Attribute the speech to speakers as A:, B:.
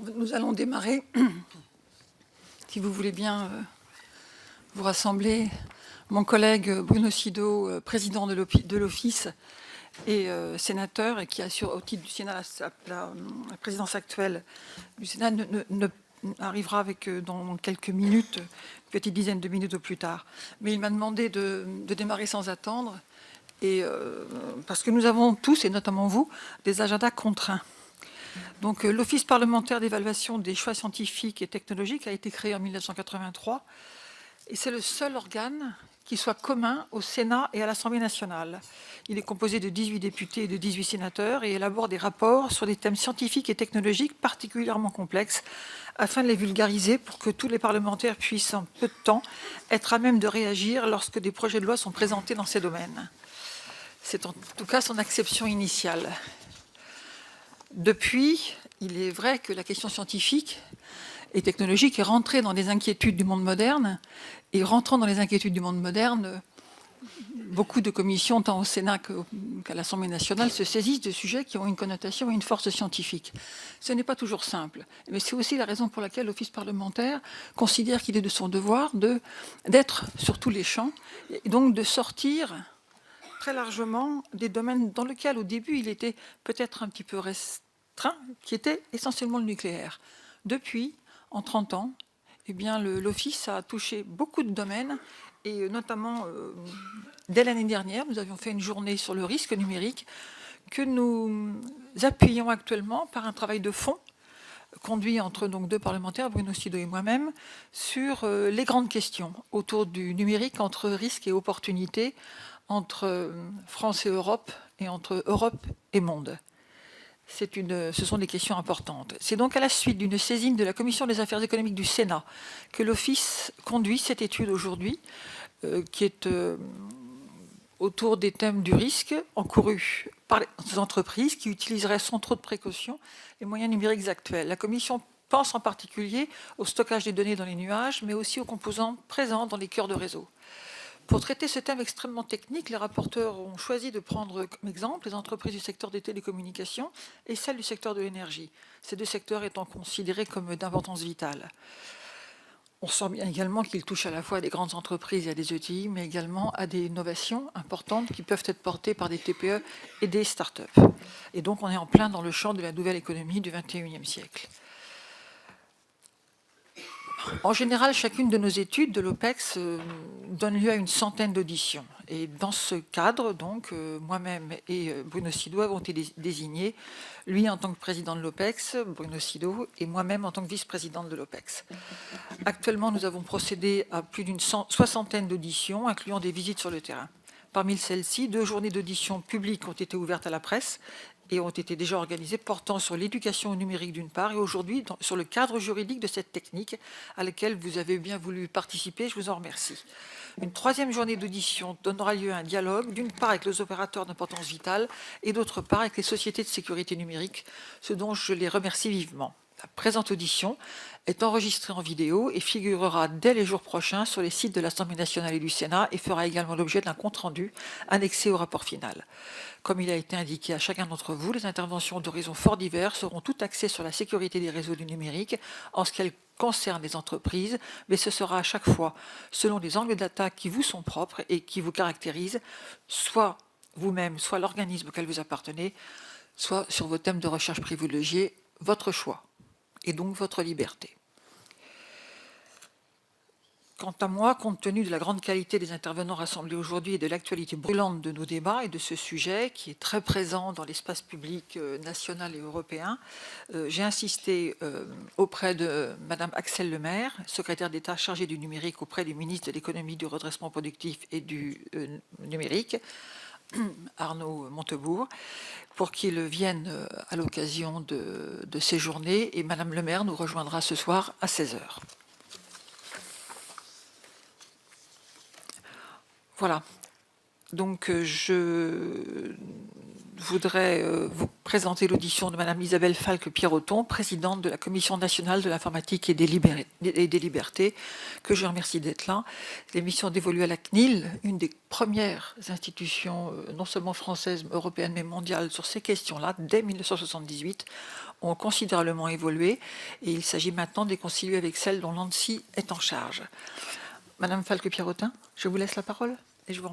A: Nous allons démarrer. Si vous voulez bien vous rassembler, mon collègue Bruno Sido, président de l'Office et sénateur, et qui assure au titre du Sénat la présidence actuelle du Sénat, arrivera avec dans quelques minutes, une petite dizaine de minutes au plus tard. Mais il m'a demandé de démarrer sans attendre, et, parce que nous avons tous, et notamment vous, des agendas contraints. Donc, l'Office parlementaire d'évaluation des choix scientifiques et technologiques a été créé en 1983 et c'est le seul organe qui soit commun au Sénat et à l'Assemblée nationale. Il est composé de 18 députés et de 18 sénateurs et élabore des rapports sur des thèmes scientifiques et technologiques particulièrement complexes afin de les vulgariser pour que tous les parlementaires puissent en peu de temps être à même de réagir lorsque des projets de loi sont présentés dans ces domaines. C'est en tout cas son acception initiale. Depuis, il est vrai que la question scientifique et technologique est rentrée dans les inquiétudes du monde moderne. Et rentrant dans les inquiétudes du monde moderne, beaucoup de commissions, tant au Sénat qu'à l'Assemblée nationale, se saisissent de sujets qui ont une connotation et une force scientifique. Ce n'est pas toujours simple. Mais c'est aussi la raison pour laquelle l'Office parlementaire considère qu'il est de son devoir d'être sur tous les champs, et donc de sortir très largement des domaines dans lesquels, au début, il était peut-être un petit peu restreint, qui était essentiellement le nucléaire. Depuis, en 30 ans, eh bien, l'Office a touché beaucoup de domaines, et notamment, dès l'année dernière, nous avions fait une journée sur le risque numérique que nous appuyons actuellement par un travail de fond conduit entre donc deux parlementaires, Bruno Sido et moi-même, sur les grandes questions autour du numérique, entre risques et opportunités, entre France et Europe, et entre Europe et monde. Ce sont des questions importantes. C'est donc à la suite d'une saisine de la Commission des affaires économiques du Sénat que l'Office conduit cette étude aujourd'hui, qui est autour des thèmes du risque encouru par les entreprises qui utiliseraient sans trop de précautions les moyens numériques actuels. La Commission pense en particulier au stockage des données dans les nuages, mais aussi aux composants présents dans les cœurs de réseau. Pour traiter ce thème extrêmement technique, les rapporteurs ont choisi de prendre comme exemple les entreprises du secteur des télécommunications et celles du secteur de l'énergie, ces deux secteurs étant considérés comme d'importance vitale. On sent bien également qu'il touche à la fois à des grandes entreprises et à des ETI, mais également à des innovations importantes qui peuvent être portées par des TPE et des start-up. Et donc on est en plein dans le champ de la nouvelle économie du XXIe siècle. En général, chacune de nos études de l'OPEX donne lieu à une centaine d'auditions. Et dans ce cadre, donc, moi-même et Bruno Sido avons été désignés, lui en tant que président de l'OPEX, Bruno Sido, et moi-même en tant que vice-présidente de l'OPEX. Actuellement, nous avons procédé à plus d'une soixantaine d'auditions, incluant des visites sur le terrain. Parmi celles-ci, 2 journées d'audition publiques ont été ouvertes à la presse et ont été déjà organisées, portant sur l'éducation au numérique d'une part, et aujourd'hui sur le cadre juridique de cette technique à laquelle vous avez bien voulu participer, je vous en remercie. Une 3e journée d'audition donnera lieu à un dialogue, d'une part avec les opérateurs d'importance vitale et d'autre part avec les sociétés de sécurité numérique, ce dont je les remercie vivement. La présente audition est enregistrée en vidéo et figurera dès les jours prochains sur les sites de l'Assemblée nationale et du Sénat et fera également l'objet d'un compte-rendu annexé au rapport final. Comme il a été indiqué à chacun d'entre vous, les interventions d'horizons fort divers seront toutes axées sur la sécurité des réseaux du numérique en ce qu'elles concernent les entreprises, mais ce sera à chaque fois selon les angles d'attaque qui vous sont propres et qui vous caractérisent, soit vous-même, soit l'organisme auquel vous appartenez, soit sur vos thèmes de recherche privilégiés, votre choix et donc votre liberté. Quant à moi, compte tenu de la grande qualité des intervenants rassemblés aujourd'hui et de l'actualité brûlante de nos débats et de ce sujet qui est très présent dans l'espace public national et européen, j'ai insisté auprès de Madame Axelle Lemaire, secrétaire d'État chargée du numérique auprès du ministre de l'économie, du redressement productif et du numérique, Arnaud Montebourg, pour qu'il vienne à l'occasion de ces journées, et Madame Lemaire nous rejoindra ce soir à 16h. Voilà. Donc, je voudrais vous présenter l'audition de Madame Isabelle Falque-Pierroton, présidente de la Commission nationale de l'informatique et des libertés, que je remercie d'être là. L'émission dévolue à la CNIL, une des premières institutions, non seulement françaises, européennes, mais mondiales, sur ces questions-là, dès 1978, ont considérablement évolué, et il s'agit maintenant de les concilier avec celles dont l'ANSSI est en charge. Madame Falque-Pierroton, je vous laisse la parole. Et je vous